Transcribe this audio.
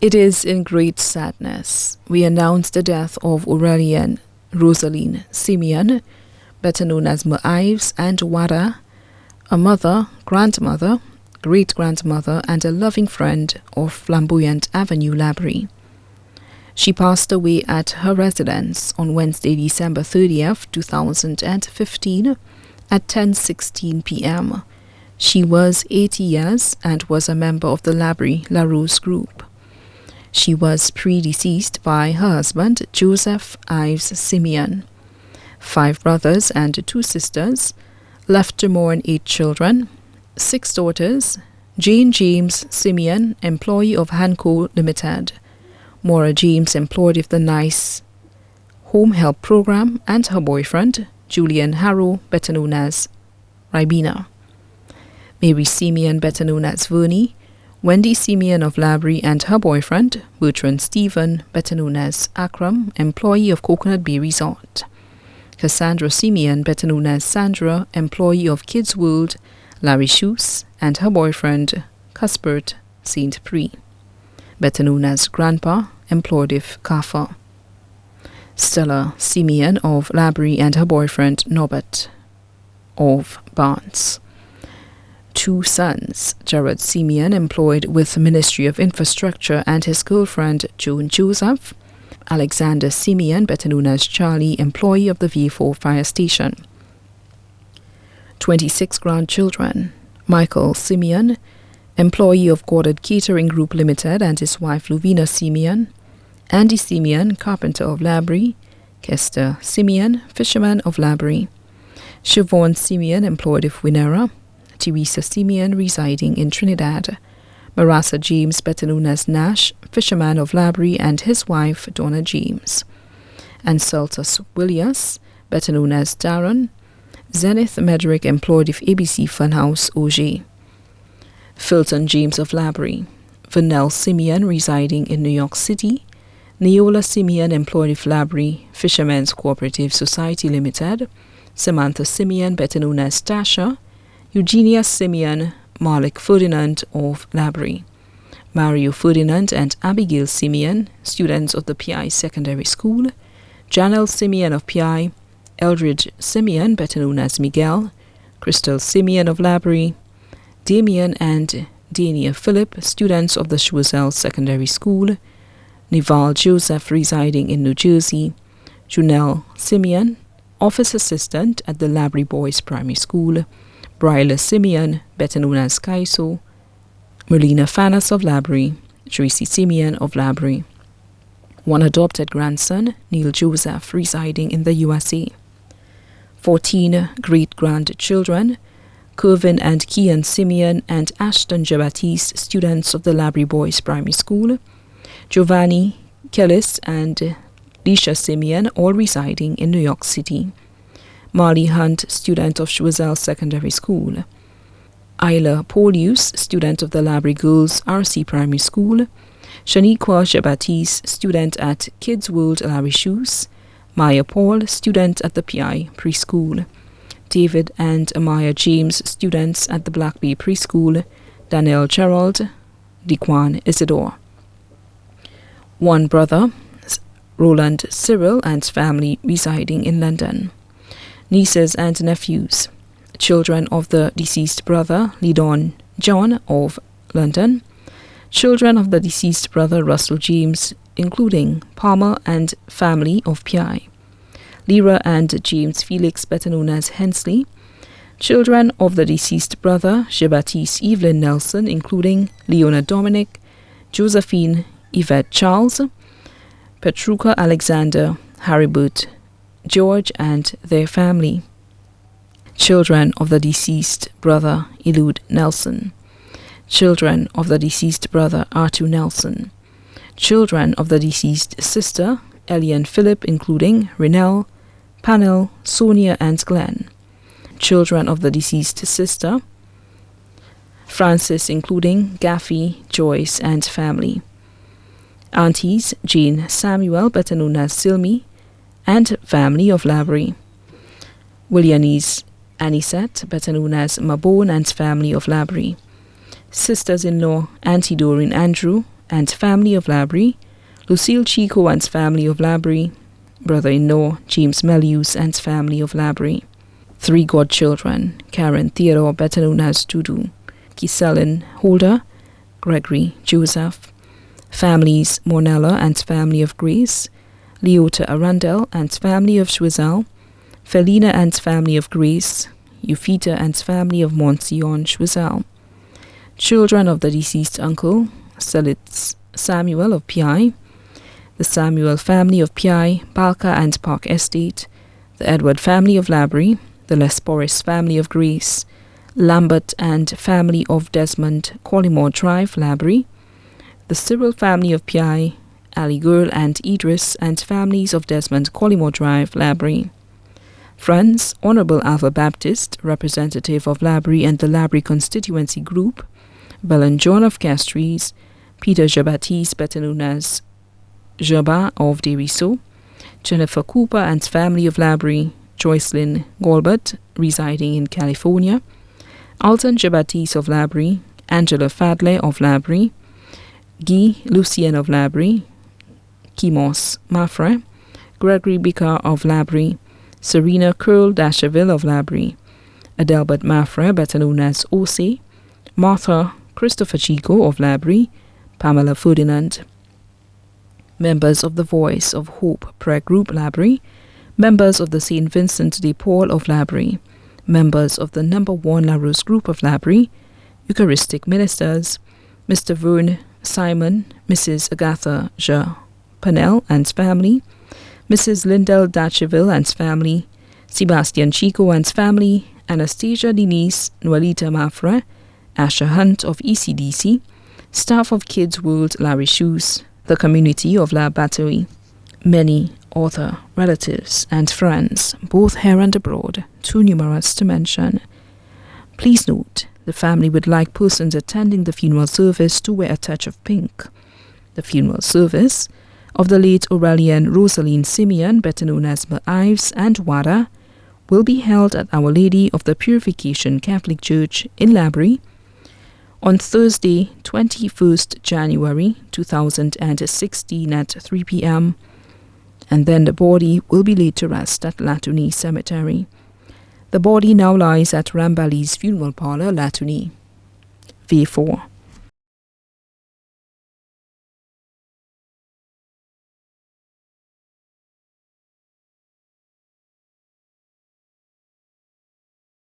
It is in great sadness we announce the death of Aurelienne Rosaline Simeon, better known as Ives and Wada, a mother, grandmother, great-grandmother, and a loving friend of Flamboyant Avenue, Labrie. She passed away at her residence on Wednesday, December 30th, 2015 at 10:16 p.m. She was 80 years and was a member of the Labrie La Rose group. She was predeceased by her husband, Joseph Ives Simeon. 5 brothers and 2 sisters, left to mourn 8 children, 6 daughters, Jane James Simeon, employee of Hanco Limited, Maura James, employed of the NICE Home Help Program, and her boyfriend, Julian Harrow, better known as Ribena. Mary Simeon, better known as Vernie, Wendy Simeon of Labrie, and her boyfriend, Bertrand Stephen, better known as Akram, employee of Coconut Bay Resort. Cassandra Simeon, better known as Sandra, employee of Kids World, Larry Shoes, and her boyfriend, Cuthbert St. Prix, better known as Grandpa, employed of CAFA. Stella Simeon of Labrie and her boyfriend, Norbert of Barnes. 2 sons, Jared Simeon, employed with the Ministry of Infrastructure, and his girlfriend, Joan Joseph. Alexander Simeon, better known as Charlie, employee of the V4 fire station. 26 grandchildren, Michael Simeon, employee of Goddard Catering Group Limited, and his wife Lovina Simeon. Andy Simeon, carpenter of Labrie. Kester Simeon, fisherman of Labrie. Siobhan Simeon, employed of Winnera. Teresa Simeon, residing in Trinidad. Marassa James, better known as Nash, fisherman of Labrie, and his wife Donna James. And Saltus Williams, better known as Darren. Zenith Medrick, employed of ABC Funhouse, OG. Fulton James of Labrie. Vernell Simeon, residing in New York City. Neola Simeon, employed of Labrie Fishermen's Cooperative Society Limited. Samantha Simeon, better known as Tasha. Eugenia Simeon, Malik Ferdinand of Labrie. Mario Ferdinand and Abigail Simeon, students of the PI Secondary School. Janelle Simeon of PI. Eldridge Simeon, better known as Miguel. Crystal Simeon of Labrie. Damien and Dania Phillip, students of the Schwazelle Secondary School. Nival Joseph, residing in New Jersey. Junelle Simeon, office assistant at the Labrie Boys Primary School. Bryla Simeon, better known as Kaiso. Merlina Fanas of Labrie. Tracy Simeon of Labrie. 1 adopted grandson, Neil Joseph, residing in the USA. 14 great-grandchildren, Kervin and Kian Simeon and Ashton Jabatiste, students of the Labrie Boys Primary School. Giovanni Kellis and Lisha Simeon, all residing in New York City. Marley Hunt, student of Schwazelle Secondary School. Isla Polius, student of the Labrie Girls RC Primary School. Shaniqua Jabatiste, student at Kids World Larry Shoes. Maya Paul, student at the PI Preschool. David and Amaya James, students at the Black Bay Preschool. Danielle Gerald, Dequan Isidore. 1 brother, Roland Cyril, and family residing in London. Nieces and nephews, children of the deceased brother, Lidon John of London. Children of the deceased brother, Russell James, including Palmer and family of PI. Lyra and James Felix, better known as Hensley. Children of the deceased brother, Jebatiste Evelyn Nelson, including Leona Dominic, Josephine Yvette Charles, Petruca Alexander, Haribert George, and their family. Children of the deceased brother, Elude Nelson. Children of the deceased brother, Arthur Nelson. Children of the deceased sister, Elian Phillip, including Renelle, Panel, Sonia, and Glenn. Children of the deceased sister, Francis, including Gaffy, Joyce, and family. Aunties, Jane Samuel, better known as Silmi, and family of Labrie. Willianese Anisette, better known as Mabone, and family of Labrie. Sisters-in-law, Auntie Doreen Andrew, and family of Labrie, Lucille Chico and family of Labrie, brother-in-law James Melius and family of Labrie. 3 godchildren, Karen Theodore, better known as Dudu, Giselin Holder, Gregory Joseph. Families Mornella and family of Grace, Leota Arundel and family of Schwizel, Felina and family of Grace, Eufita and family of Monsignor Schwizel. Children of the deceased uncle, Selitz Samuel of Pi, the Samuel family of Pi, Balka and Park Estate, the Edward family of Labrie, the Lesboris family of Grace, Lambert and family of Desmond, Collymore Drive, Labrie, the Cyril family of Pi, Ali Girl and Idris and families of Desmond, Collymore Drive, Labrie. Friends, Honorable Alpha Baptist, representative of Labrie and the Labrie constituency group, Belen John of Castries, Peter Jabatis, better known as Jaba of Deriso, Jennifer Cooper and family of Labrie, Joycelyn Galbert, residing in California, Alton Jabatis of Labrie, Angela Fadley of Labrie, Guy Lucien of Labrie, Kimos Mafre, Gregory Bicar of Labrie, Serena Curl Dashaville of Labrie, Adelbert Mafre, better known as O.C., Martha Christopher Chico of Labrie, Pamela Ferdinand. Members of the Voice of Hope Prayer Group Labrie, members of the St. Vincent de Paul of Labrie, members of the Number 1 La Rose Group of Labrie, Eucharistic Ministers, Mr. Vern Simon, Mrs. Agatha Ja Panel and family, Mrs. Lindell Datcheville and family, Sebastian Chico and family, Anastasia Denise Noelita Mafra, Asher Hunt of ECDC, staff of Kids World Larry Shoes, the community of La Batterie, many author, relatives and friends, both here and abroad, too numerous to mention. Please note, the family would like persons attending the funeral service to wear a touch of pink. The funeral service of the late Aurelienne Rosaline Simeon, better known as Ma Ives and Wada, will be held at Our Lady of the Purification Catholic Church in Labrie on Thursday, 21st January 2016 at 3 p.m., and then the body will be laid to rest at Latuni Cemetery. The body now lies at Rambali's funeral parlor, Latuni. V4.